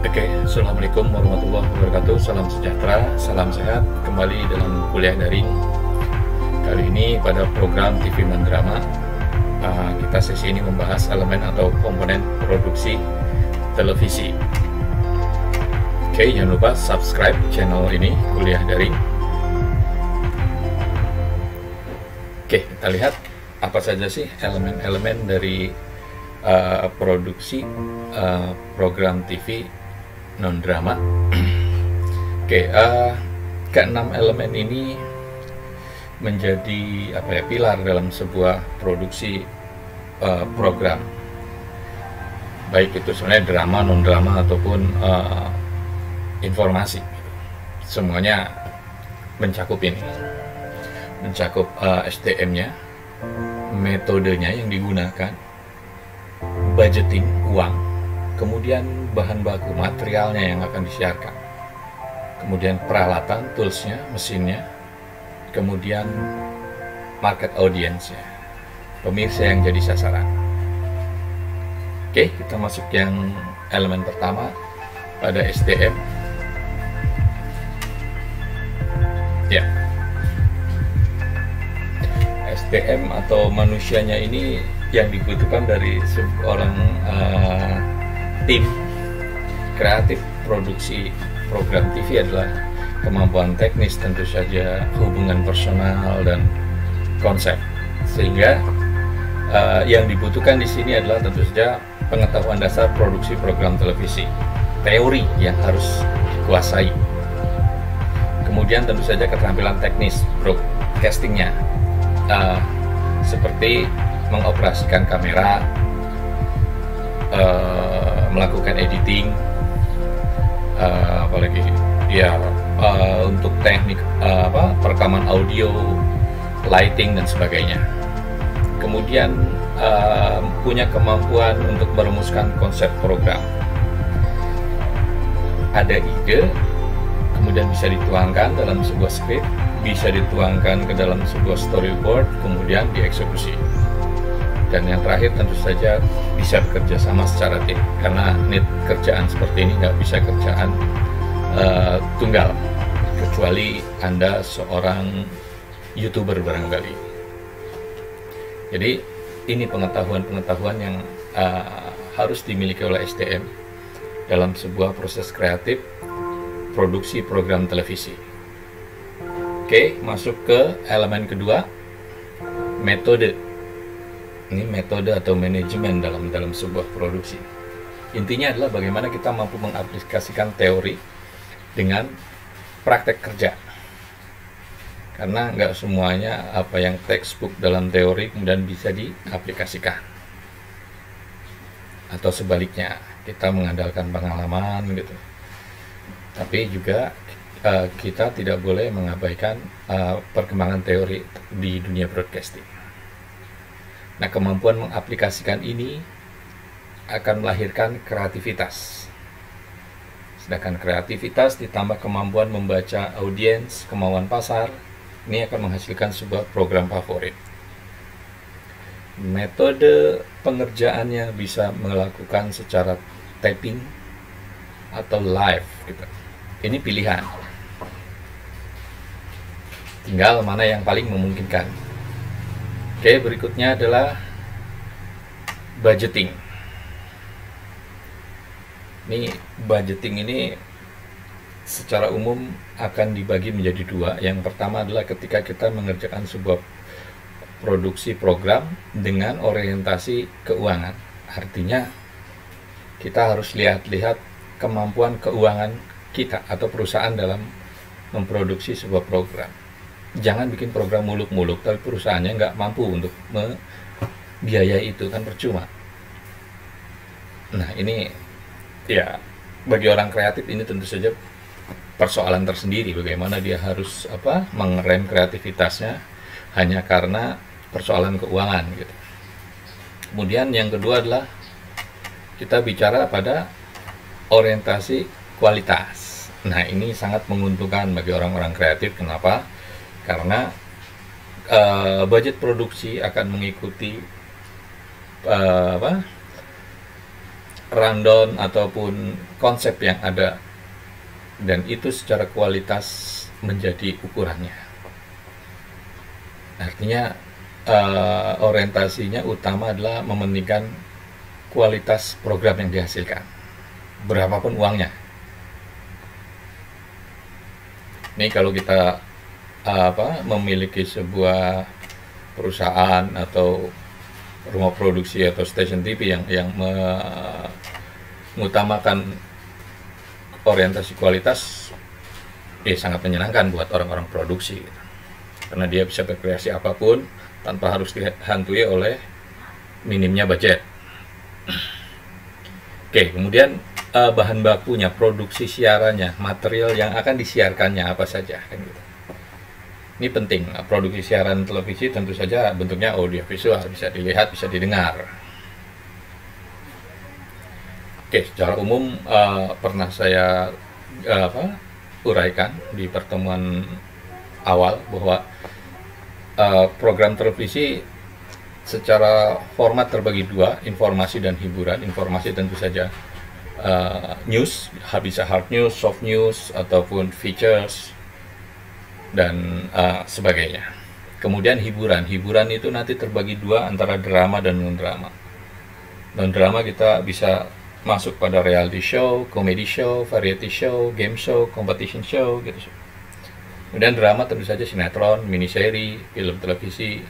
Oke, Assalamualaikum warahmatullahi wabarakatuh. Salam sejahtera, salam sehat. Kembali dalam kuliah daring. Kali ini pada program TV Non-Drama, kita sesi ini membahas elemen atau komponen produksi televisi. Oke, jangan lupa subscribe channel ini, kuliah daring. Oke, kita lihat apa saja sih elemen-elemen dari produksi program TV non-drama. Oke, keenam elemen ini menjadi pilar dalam sebuah produksi program, baik itu sebenarnya drama, non-drama ataupun informasi. Semuanya mencakup ini, mencakup SDM-nya, metodenya yang digunakan, budgeting uang, kemudian bahan baku materialnya yang akan disiarkan, kemudian peralatan, toolsnya, mesinnya, kemudian market audience-nya, pemirsa yang jadi sasaran. Oke, kita masuk yang elemen pertama pada SDM. Ya, SDM atau manusianya ini yang dibutuhkan dari seorang tim kreatif produksi program TV adalah kemampuan teknis, tentu saja hubungan personal dan konsep. Sehingga yang dibutuhkan di sini adalah tentu saja pengetahuan dasar produksi program televisi, teori yang harus dikuasai. Kemudian tentu saja keterampilan teknis broadcastingnya, seperti mengoperasikan kamera, melakukan editing, apalagi ya untuk teknik perekaman audio, lighting dan sebagainya. Kemudian punya kemampuan untuk merumuskan konsep program. Ada ide, kemudian bisa dituangkan dalam sebuah skrip, bisa dituangkan ke dalam sebuah storyboard, kemudian dieksekusi. Dan yang terakhir tentu saja bisa bekerja sama secara tim, karena kerjaan seperti ini nggak bisa kerjaan tunggal, kecuali Anda seorang YouTuber barangkali. Jadi ini pengetahuan-pengetahuan yang harus dimiliki oleh SDM dalam sebuah proses kreatif produksi program televisi. Oke, masuk ke elemen kedua, metode. Ini metode atau manajemen dalam sebuah produksi. Intinya adalah bagaimana kita mampu mengaplikasikan teori dengan praktek kerja. Karena nggak semuanya apa yang textbook dalam teori kemudian bisa diaplikasikan. Atau sebaliknya, kita mengandalkan pengalaman gitu. Tapi juga kita tidak boleh mengabaikan perkembangan teori di dunia broadcasting. Nah, kemampuan mengaplikasikan ini akan melahirkan kreativitas. Sedangkan kreativitas ditambah kemampuan membaca audiens, kemauan pasar, ini akan menghasilkan sebuah program favorit. Metode pengerjaannya bisa melakukan secara taping atau live gitu. Ini pilihan. Tinggal mana yang paling memungkinkan. Oke, berikutnya adalah budgeting. Ini budgeting ini secara umum akan dibagi menjadi dua. Yang pertama adalah ketika kita mengerjakan sebuah produksi program dengan orientasi keuangan. Artinya kita harus lihat-lihat kemampuan keuangan kita atau perusahaan dalam memproduksi sebuah program. Jangan bikin program muluk-muluk tapi perusahaannya nggak mampu untuk membiayai itu, kan percuma. Nah, ini ya bagi orang kreatif ini tentu saja persoalan tersendiri, bagaimana dia harus mengerem kreativitasnya hanya karena persoalan keuangan gitu. Kemudian yang kedua adalah kita bicara pada orientasi kualitas. Nah, ini sangat menguntungkan bagi orang-orang kreatif. Kenapa? Karena budget produksi akan mengikuti rundown ataupun konsep yang ada, dan itu secara kualitas menjadi ukurannya. Artinya orientasinya utama adalah mementingkan kualitas program yang dihasilkan, berapapun uangnya. Ini kalau kita memiliki sebuah perusahaan atau rumah produksi atau stasiun TV yang mengutamakan orientasi kualitas, sangat menyenangkan buat orang-orang produksi, gitu. Karena dia bisa berkreasi apapun tanpa harus dihantui oleh minimnya budget. Oke, kemudian bahan bakunya, produksi siarannya, material yang akan disiarkannya apa saja, kan gitu. Ini penting. Produksi siaran televisi tentu saja bentuknya audiovisual, bisa dilihat, bisa didengar. Oke, secara umum pernah saya uraikan di pertemuan awal bahwa program televisi secara format terbagi dua, informasi dan hiburan. Informasi tentu saja news, bisa hard news, soft news, ataupun features, dan sebagainya. Kemudian hiburan itu nanti terbagi dua antara drama dan non-drama. Non-drama kita bisa masuk pada reality show, comedy show, variety show, game show, competition show, gitu. Kemudian drama tentu saja sinetron, miniseri, film televisi,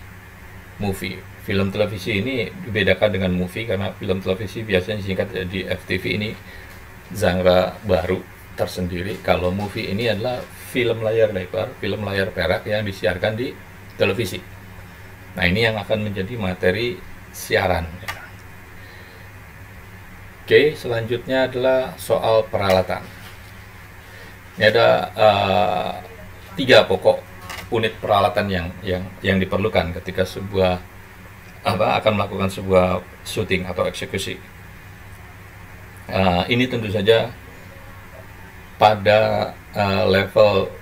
movie. Film televisi ini dibedakan dengan movie karena film televisi biasanya disingkat di FTV, ini genre baru tersendiri. Kalau movie ini adalah film layar lebar, film layar perak yang disiarkan di televisi. Nah, ini yang akan menjadi materi siaran. Oke, selanjutnya adalah soal peralatan. Ini ada 3 pokok unit peralatan yang diperlukan ketika akan melakukan sebuah syuting atau eksekusi. Ini tentu saja pada level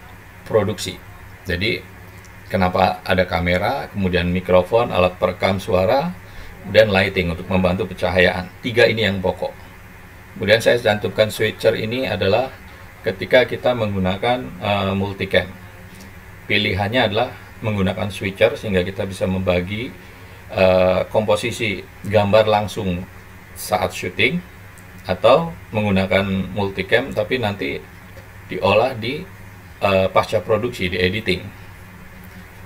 produksi. Jadi kenapa ada kamera, kemudian mikrofon, alat perekam suara, dan lighting untuk membantu pencahayaan. 3 ini yang pokok. Kemudian saya cantumkan switcher ini adalah ketika kita menggunakan multicam. Pilihannya adalah menggunakan switcher sehingga kita bisa membagi komposisi gambar langsung saat syuting, atau menggunakan multicam tapi nanti diolah di pasca produksi, di editing.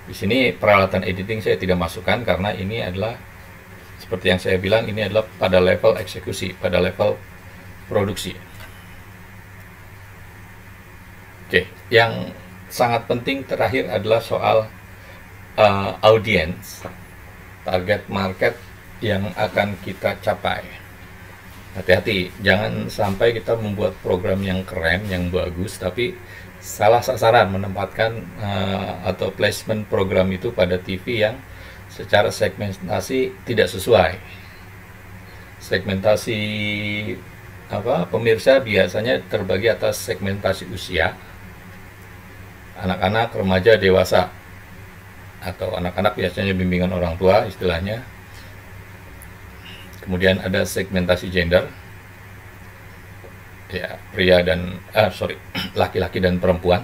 Di sini peralatan editing saya tidak masukkan karena ini adalah seperti yang saya bilang, ini adalah pada level eksekusi, pada level produksi. Oke, yang sangat penting terakhir adalah soal audience, target market yang akan kita capai. Hati-hati, jangan sampai kita membuat program yang keren, yang bagus, tapi salah sasaran, menempatkan atau placement program itu pada TV yang secara segmentasi tidak sesuai. Segmentasi pemirsa biasanya terbagi atas segmentasi usia, anak-anak, remaja, dewasa, atau anak-anak biasanya bimbingan orang tua istilahnya. Kemudian ada segmentasi gender, ya, pria dan laki-laki dan perempuan.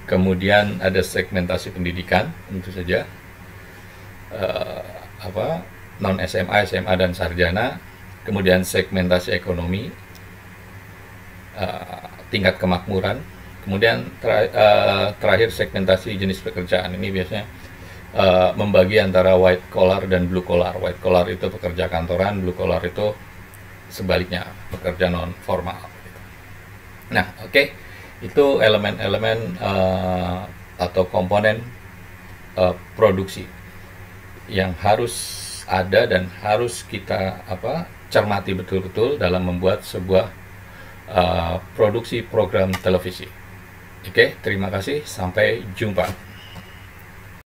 Kemudian ada segmentasi pendidikan, tentu saja non SMA, SMA dan sarjana. Kemudian segmentasi ekonomi, tingkat kemakmuran. Kemudian terakhir segmentasi jenis pekerjaan. Ini biasanya membagi antara white collar dan blue collar. White collar itu pekerja kantoran, blue collar itu sebaliknya, pekerja non formal. Nah, oke, itu elemen-elemen atau komponen produksi yang harus ada dan harus kita cermati betul-betul dalam membuat sebuah produksi program televisi. Oke, terima kasih, sampai jumpa.